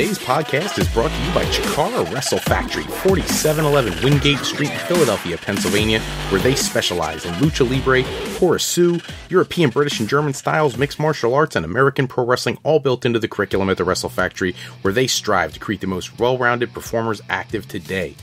Today's podcast is brought to you by Chikara Wrestle Factory, 4711 Wingate Street, Philadelphia, Pennsylvania, where they specialize in lucha libre, Horisu, European, British, and German styles, mixed martial arts, and American pro wrestling, all built into the curriculum at the Wrestle Factory, where they strive to create the most well-rounded performers active today.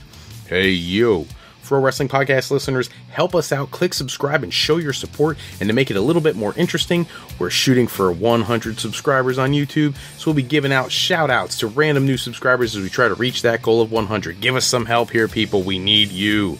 Hey, you! Pro Wrestling Podcast listeners, help us out, click subscribe, and show your support. And to make it a little bit more interesting, we're shooting for 100 subscribers on YouTube, so we'll be giving out shout-outs to random new subscribers as we try to reach that goal of 100. Give us some help here, people. We need you.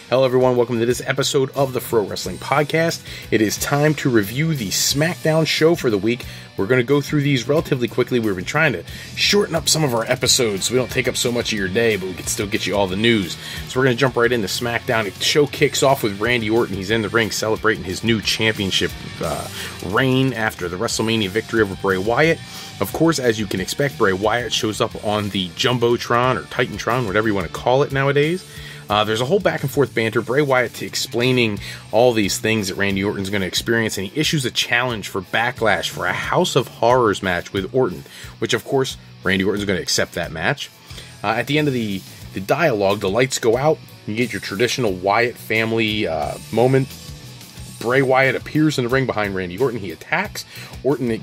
Hello, everyone. Welcome to this episode of the Pro Wrestling Podcast. It is time to review the Smackdown show for the week. We're going to go through these relatively quickly. We've been trying to shorten up some of our episodes so we don't take up so much of your day, but we can still get you all the news. So we're going to jump right into Smackdown. The show kicks off with Randy Orton. He's in the ring celebrating his new championship reign after the WrestleMania victory over Bray Wyatt. Of course, as you can expect, Bray Wyatt shows up on the Jumbotron or Titantron, whatever you want to call it nowadays. There's a whole back and forth banter, Bray Wyatt explaining all these things that Randy Orton's going to experience, and he issues a challenge for Backlash for a House of Horrors match with Orton, which of course Randy Orton's going to accept that match. At the end of the dialogue, the lights go out, you get your traditional Wyatt family moment. Bray Wyatt appears in the ring behind Randy Orton, he attacks, Orton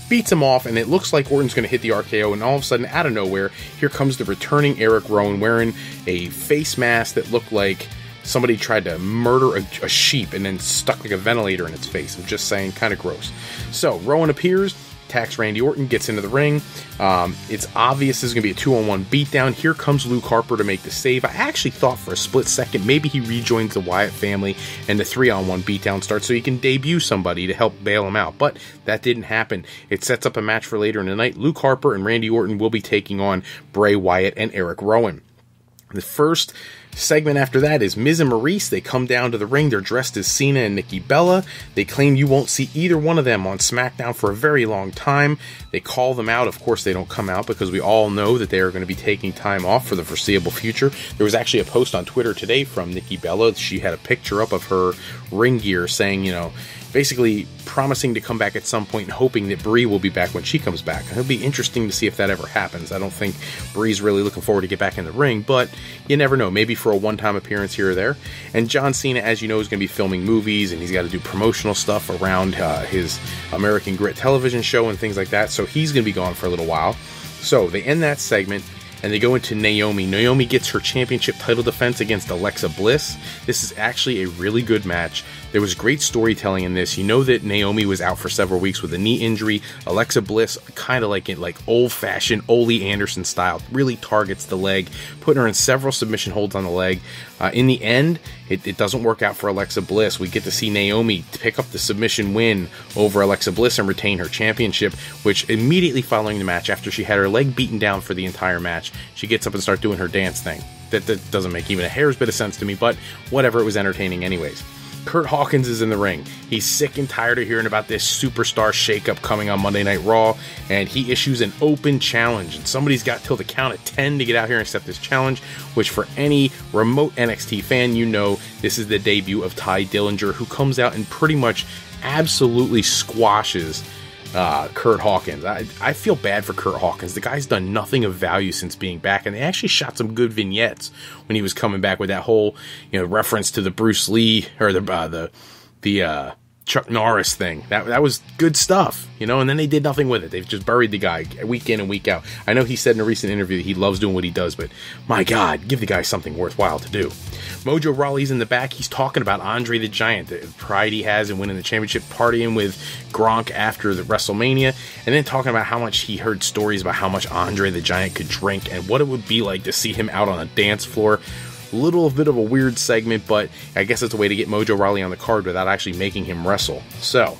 beats him off, and it looks like Orton's going to hit the RKO, and all of a sudden, out of nowhere, here comes the returning Eric Rowan wearing a face mask that looked like somebody tried to murder a sheep and then stuck like a ventilator in its face. I'm just saying, kind of gross. So, Rowan appears, attacks Randy Orton, gets into the ring. It's obvious this is going to be a 2-on-1 beatdown. Here comes Luke Harper to make the save. I actually thought for a split second maybe he rejoins the Wyatt family and the 3-on-1 beatdown starts so he can debut somebody to help bail him out. But that didn't happen. It sets up a match for later in the night. Luke Harper and Randy Orton will be taking on Bray Wyatt and Eric Rowan. The first segment after that is Miz and Maurice. They come down to the ring. They're dressed as Cena and Nikki Bella. They claim you won't see either one of them on Smackdown for a very long time. They call them out. Of course, they don't come out because we all know that they are going to be taking time off for the foreseeable future. There was actually a post on Twitter today from Nikki Bella. She had a picture up of her ring gear saying, you know, basically promising to come back at some point and hoping that Brie will be back when she comes back. It'll be interesting to see if that ever happens. I don't think Brie's really looking forward to get back in the ring, but you never know. Maybe for a one-time appearance here or there. And John Cena, as you know, is going to be filming movies, and he's got to do promotional stuff around his American Grit television show and things like that, so he's going to be gone for a little while. So they end that segment, and they go into Naomi. Naomi gets her championship title defense against Alexa Bliss. This is actually a really good match. There was great storytelling in this. You know that Naomi was out for several weeks with a knee injury. Alexa Bliss, kind of like old-fashioned Ole Anderson style, really targets the leg, putting her in several submission holds on the leg. In the end, it doesn't work out for Alexa Bliss. We get to see Naomi pick up the submission win over Alexa Bliss and retain her championship, which immediately following the match, after she had her leg beaten down for the entire match, she gets up and starts doing her dance thing. That doesn't make even a hair's bit of sense to me, but whatever, it was entertaining anyways. Curt Hawkins is in the ring. He's sick and tired of hearing about this superstar shakeup coming on Monday Night Raw, and he issues an open challenge, and somebody's got till the count of 10 to get out here and accept this challenge, which for any remote NXT fan, you know this is the debut of Ty Dillinger, who comes out and pretty much absolutely squashes Curt Hawkins. I feel bad for Curt Hawkins. The guy's done nothing of value since being back, and they actually shot some good vignettes when he was coming back with that whole, reference to the Bruce Lee or the Chuck Norris thing. That was good stuff, and then they did nothing with it. They've just buried the guy week in and week out. I know he said in a recent interview that he loves doing what he does, but my God, give the guy something worthwhile to do. Mojo Rawley's in the back. He's talking about Andre the Giant, the pride he has in winning the championship, partying with Gronk after the WrestleMania, and then talking about how much he heard stories about how much Andre the Giant could drink and what it would be like to see him out on a dance floor. Little bit of a weird segment, but I guess it's a way to get Mojo Rawley on the card without actually making him wrestle. So,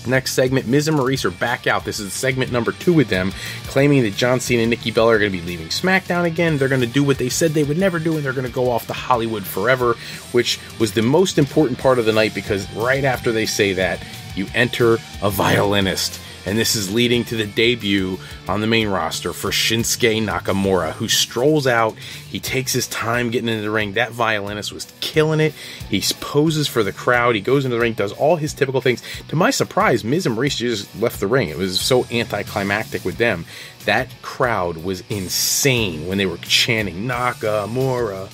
next segment, Miz and Maurice are back out. This is segment number 2 with them, claiming that John Cena and Nikki Bella are going to be leaving SmackDown again. They're going to do what they said they would never do, and they're going to go off to Hollywood forever, which was the most important part of the night, because right after they say that, you enter a violinist. And this is leading to the debut on the main roster for Shinsuke Nakamura, who strolls out. He takes his time getting into the ring. That violinist was killing it. He poses for the crowd. He goes into the ring, does all his typical things. To my surprise, Miz and Maurice just left the ring. It was so anticlimactic with them. That crowd was insane when they were chanting Nakamura.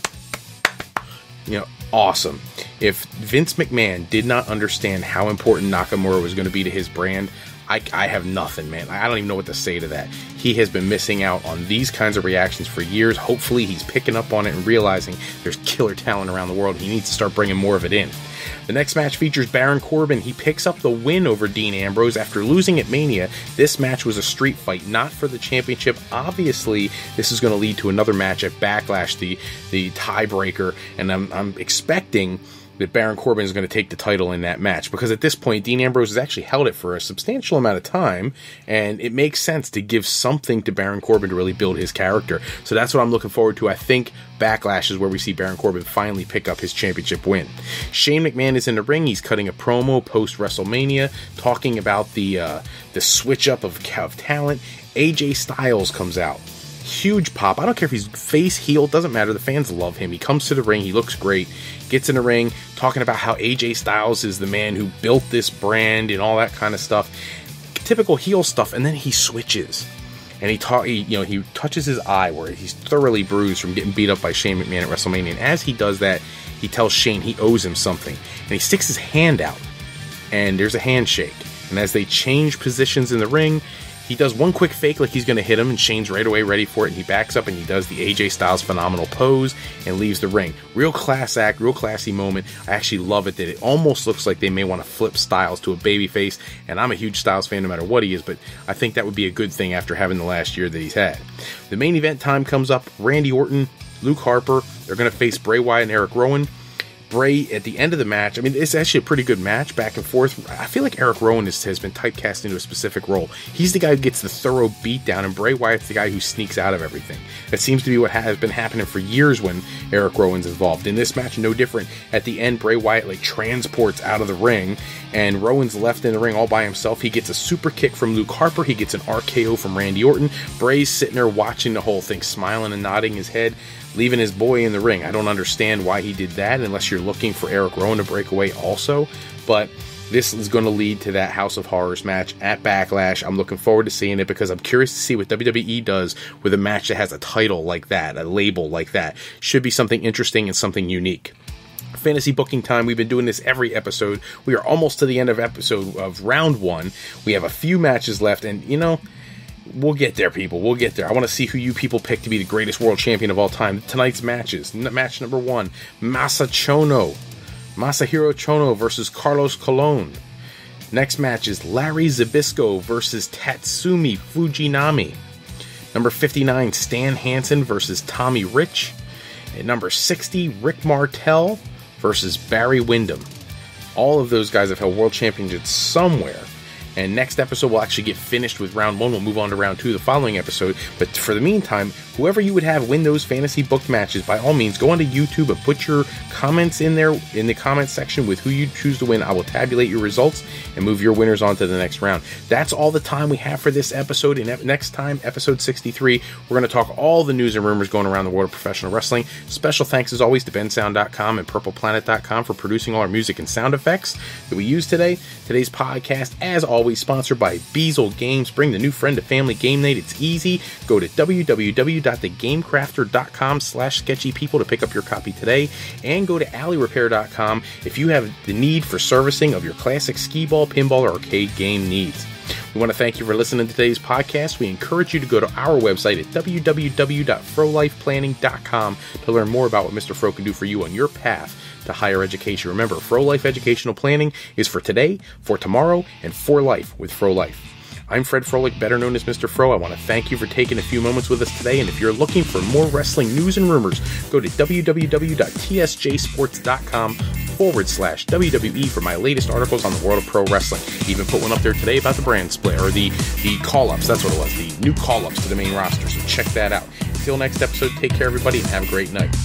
You know, awesome. If Vince McMahon did not understand how important Nakamura was going to be to his brand, I have nothing, man. I don't even know what to say to that. He has been missing out on these kinds of reactions for years. Hopefully he's picking up on it and realizing there's killer talent around the world. He needs to start bringing more of it in. The next match features Baron Corbin. He picks up the win over Dean Ambrose after losing at Mania. This match was a street fight, not for the championship. Obviously, this is going to lead to another match at Backlash, the tiebreaker, and I'm expecting that Baron Corbin is going to take the title in that match, because at this point, Dean Ambrose has actually held it for a substantial amount of time, and it makes sense to give something to Baron Corbin to really build his character. So that's what I'm looking forward to. I think Backlash is where we see Baron Corbin finally pick up his championship win. Shane McMahon is in the ring. He's cutting a promo post-WrestleMania, talking about the switch up of talent. AJ Styles comes out. Huge pop. I don't care if he's face, heel, doesn't matter. The fans love him. He comes to the ring. He looks great. Gets in the ring, talking about how AJ Styles is the man who built this brand and all that kind of stuff. Typical heel stuff. And then he switches. And he touches his eye where he's thoroughly bruised from getting beat up by Shane McMahon at WrestleMania. And as he does that, he tells Shane he owes him something. And he sticks his hand out. And there's a handshake. And as they change positions in the ring, he does one quick fake like he's going to hit him, and Shane's right away ready for it, and he backs up and he does the AJ Styles phenomenal pose and leaves the ring. Real class act, real classy moment. I actually love it that it almost looks like they may want to flip Styles to a babyface, and I'm a huge Styles fan no matter what he is, but I think that would be a good thing after having the last year that he's had. The main event time comes up. Randy Orton, Luke Harper, they're going to face Bray Wyatt and Eric Rowan. Bray, at the end of the match, I mean, it's actually a pretty good match, back and forth. I feel like Eric Rowan has been typecast into a specific role. He's the guy who gets the thorough beatdown, and Bray Wyatt's the guy who sneaks out of everything. That seems to be what has been happening for years when Eric Rowan's involved. In this match, no different. At the end, Bray Wyatt transports out of the ring, and Rowan's left in the ring all by himself. He gets a super kick from Luke Harper. He gets an RKO from Randy Orton. Bray's sitting there watching the whole thing, smiling and nodding his head, leaving his boy in the ring. I don't understand why he did that unless you're looking for Eric Rowan to break away also. But this is going to lead to that House of Horrors match at Backlash. I'm looking forward to seeing it because I'm curious to see what WWE does with a match that has a title like that, a label like that. Should be something interesting and something unique. Fantasy booking time. We've been doing this every episode. We are almost to the end of round one. We have a few matches left, and we'll get there, people. We'll get there. I want to see who you people pick to be the greatest world champion of all time. Tonight's matches. Match number 1, Masahiro Chono versus Carlos Colon. Next match is Larry Zbyszko versus Tatsumi Fujinami. Number 59, Stan Hansen versus Tommy Rich. At number 60, Rick Martel versus Barry Windham. All of those guys have held world championships somewhere. And next episode, we'll actually get finished with round 1. We'll move on to round 2 the following episode. But for the meantime, whoever you would have win those fantasy booked matches, by all means, go onto YouTube and put your comments in there in the comment section with who you choose to win. I will tabulate your results and move your winners on to the next round. That's all the time we have for this episode. And next time, episode 63, we're going to talk all the news and rumors going around the world of professional wrestling. Special thanks, as always, to bensound.com and purpleplanet.com for producing all our music and sound effects that we use today. Today's podcast, as always, sponsored by Beazle Games. Bring the new friend to family game night. It's easy. Go to www.thegamecrafter.com/sketchypeople to pick up your copy today, and go to alleyrepair.com if you have the need for servicing of your classic skee ball, pinball, or arcade game needs. We want to thank you for listening to today's podcast. We encourage you to go to our website at www.frolifeplanning.com to learn more about what Mr. Fro can do for you on your path to higher education. Remember, Fro Life Educational Planning is for today, for tomorrow, and for life with Fro Life. I'm Fred Froelich, better known as Mr. Fro. I want to thank you for taking a few moments with us today, and if you're looking for more wrestling news and rumors, go to www.tsjsports.com/WWE for my latest articles on the world of pro wrestling. Even put one up there today about the brand split, or the call-ups. That's what it was, the new call-ups to the main roster, so check that out. Until next episode, take care, everybody, and have a great night.